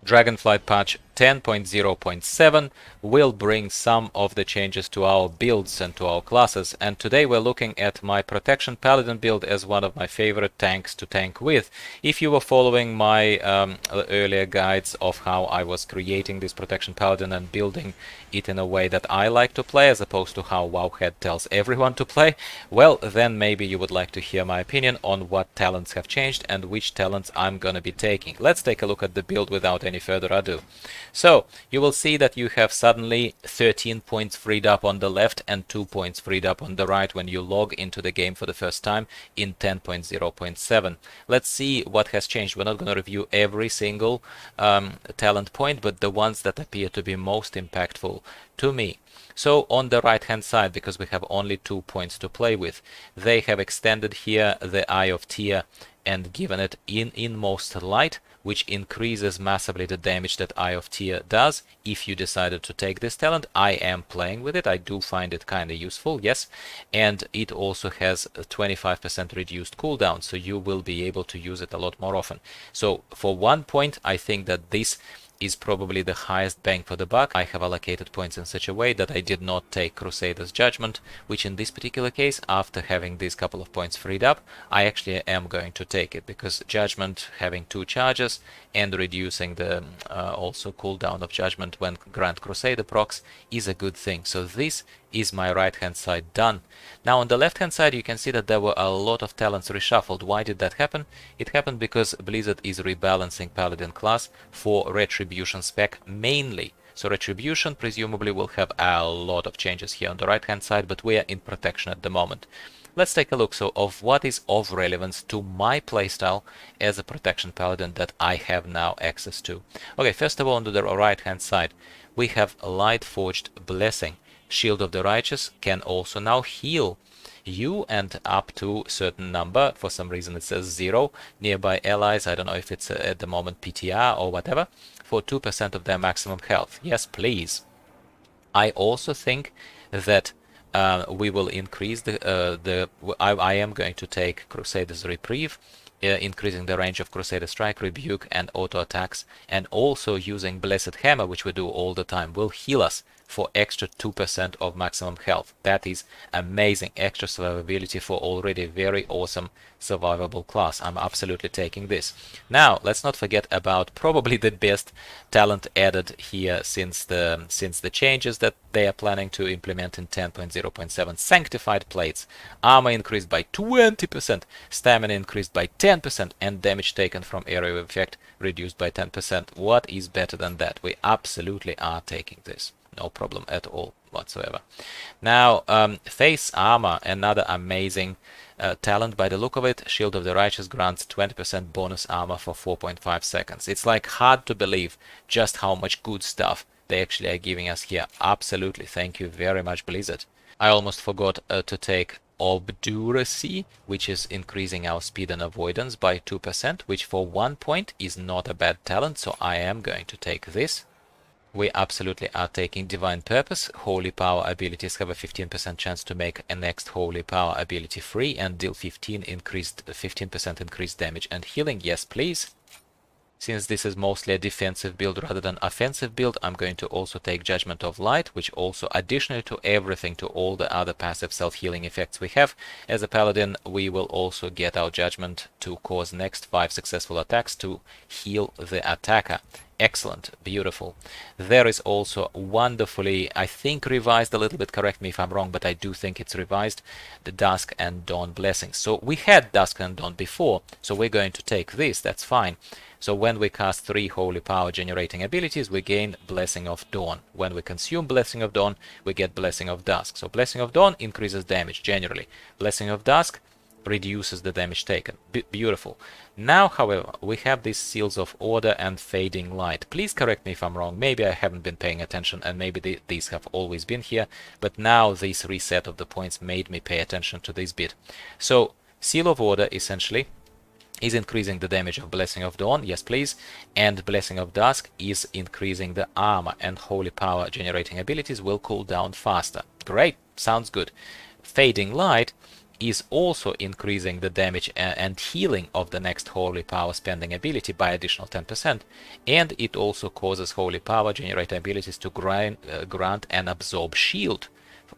Dragonflight patch 10.0.7 will bring some of the changes to our builds and to our classes, and today we're looking at my Protection Paladin build as one of my favorite tanks to tank with. If you were following my earlier guides of how I was creating this Protection Paladin and building it in a way that I like to play as opposed to how Wowhead tells everyone to play, well, then maybe you would like to hear my opinion on what talents have changed and which talents I'm gonna be taking. Let's take a look at the build without any further ado. So you will see that you have suddenly 13 points freed up on the left and 2 points freed up on the right when you log into the game for the first time in 10.0.7. Let's see what has changed. We're not going to review every single talent point, but the ones that appear to be most impactful to me. So on the right hand side, because we have only 2 points to play with, they have extended here the Eye of Tyr and given it inmost light, which increases massively the damage that Eye of Tyr does. If you decided to take this talent, I am playing with it. I do find it kind of useful, yes. And it also has a 25% reduced cooldown, so you will be able to use it a lot more often. So for 1 point, I think that this is probably the highest bang for the buck. I have allocated points in such a way that I did not take Crusader's Judgment, which in this particular case, after having these couple of points freed up, I actually am going to take it, because Judgment having 2 charges and reducing the also cooldown of Judgment when Grand Crusader procs is a good thing. So this is my right hand side done. Now on the left hand side you can see that there were a lot of talents reshuffled. Why did that happen? It happened because Blizzard is rebalancing Paladin class for Retribution spec mainly. So Retribution presumably will have a lot of changes here on the right hand side, but we are in Protection at the moment. Let's take a look of what is of relevance to my playstyle as a Protection Paladin that I have now access to. Okay, first of all, on the right hand side we have Light Forged Blessing. Shield of the Righteous can also now heal you and up to certain number. For some reason it says 0 nearby allies. I don't know if it's at the moment PTR or whatever, for 2% of their maximum health. Yes, please. I also think that we will increase I am going to take Crusader's Reprieve, increasing the range of Crusader Strike, Rebuke and auto attacks, and also using Blessed Hammer, which we do all the time, will heal us for extra 2% of maximum health. That is amazing extra survivability for already very awesome survivable class. I'm absolutely taking this. Now let's not forget about probably the best talent added here since the changes that they are planning to implement in 10.0.7. Sanctified Plates. Armor increased by 20%, stamina increased by 10%, and damage taken from area of effect reduced by 10%. What is better than that? We absolutely are taking this. No problem at all whatsoever. Now, Face Armor, another amazing talent by the look of it. Shield of the Righteous grants 20% bonus armor for 4.5 seconds. It's like hard to believe just how much good stuff they actually are giving us here. Absolutely, thank you very much, Blizzard. I almost forgot to take Obduracy, which is increasing our speed and avoidance by 2%, which for 1 point is not a bad talent, so I am going to take this. We absolutely are taking Divine Purpose. Holy Power abilities have a 15% chance to make a next Holy Power ability free and deal 15% increased damage and healing. Yes, please. Since this is mostly a defensive build rather than offensive build, I'm going to also take Judgment of Light, which also, additionally to everything, to all the other passive self-healing effects we have, as a Paladin, we will also get our Judgment to cause next 5 successful attacks to heal the attacker. Excellent, beautiful. There is also wonderfully, I think revised a little bit, correct me if I'm wrong, but I do think it's revised, the Dusk and Dawn blessings. So we had Dusk and Dawn before, so we're going to take this, that's fine. So when we cast 3 Holy Power generating abilities, we gain Blessing of Dawn. When we consume Blessing of Dawn, we get Blessing of Dusk. So Blessing of Dawn increases damage generally. Blessing of Dusk reduces the damage taken. Beautiful. Now, however, we have these Seals of Order and Fading Light. Please correct me if I'm wrong. Maybe I haven't been paying attention and maybe these have always been here, but now this reset of the points made me pay attention to this bit. So Seal of Order essentially is increasing the damage of Blessing of Dawn, yes please, and Blessing of Dusk is increasing the armor, and Holy Power generating abilities will cool down faster. Great, sounds good. Fading Light is also increasing the damage and healing of the next Holy Power spending ability by additional 10%, and it also causes Holy Power generator abilities to grant and absorb shield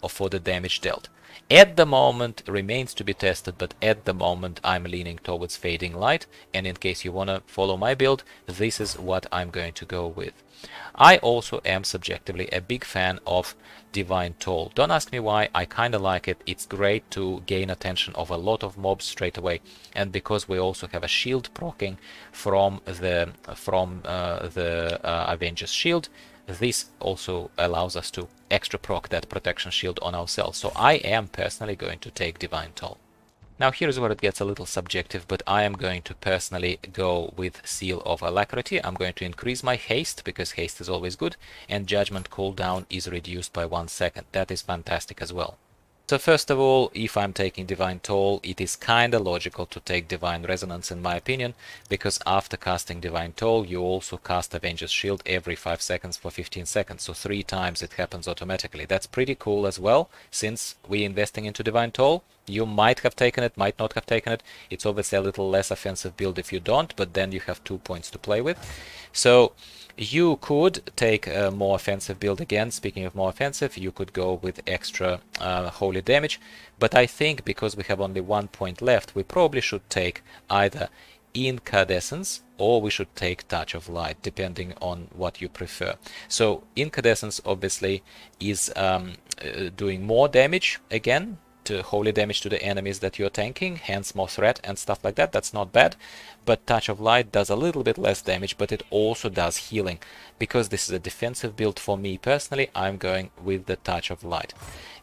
for the damage dealt. At the moment, remains to be tested, but at the moment I'm leaning towards Fading Light, and in case you want to follow my build, this is what I'm going to go with. I also am subjectively a big fan of Divine Toll. Don't ask me why, I kinda like it. It's great to gain attention of a lot of mobs straight away, and because we also have a shield proccing from the Avenger's shield, this also allows us to extra proc that protection shield on ourselves. So I am personally going to take Divine Toll. Now here's where it gets a little subjective, but I am going to personally go with Seal of Alacrity. I'm going to increase my haste, because haste is always good, and Judgment cooldown is reduced by 1 second. That is fantastic as well. So first of all, if I'm taking Divine Toll, it is kinda logical to take Divine Resonance in my opinion, because after casting Divine Toll, you also cast Avenger's Shield every 5 seconds for 15 seconds, so 3 times it happens automatically. That's pretty cool as well, since we're investing into Divine Toll. You might have taken it, might not have taken it. It's obviously a little less offensive build if you don't, but then you have 2 points to play with. So you could take a more offensive build again. Speaking of more offensive, you could go with extra holy damage, but I think because we have only 1 point left, we probably should take either Incandescence or we should take Touch of Light, depending on what you prefer. So Incandescence obviously is doing more damage again, to holy damage to the enemies that you're tanking, hence more threat and stuff like that. That's not bad, but Touch of Light does a little bit less damage, but it also does healing. Because this is a defensive build for me personally, I'm going with the Touch of Light.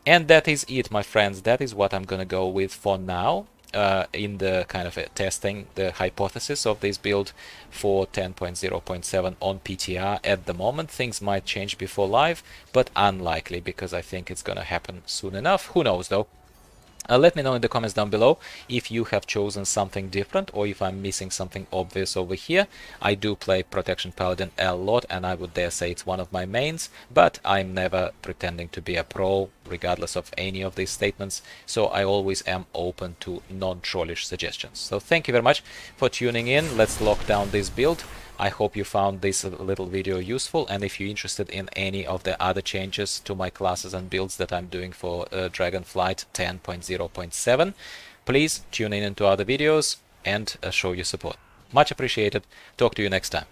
And that is it, my friends. That is what I'm gonna go with for now, in the kind of testing the hypothesis of this build for 10.0.7 on PTR. At the moment things might change before live, but unlikely, because I think it's gonna happen soon enough. Who knows though. Let me know in the comments down below if you have chosen something different, or if I'm missing something obvious over here. I do play Protection Paladin a lot, and I would dare say it's one of my mains, but I'm never pretending to be a pro, regardless of any of these statements, so I always am open to non-trollish suggestions. So thank you very much for tuning in. Let's lock down this build. I hope you found this little video useful, and if you're interested in any of the other changes to my classes and builds that I'm doing for Dragonflight 10.0.7, please tune in into other videos and show your support. Much appreciated. Talk to you next time.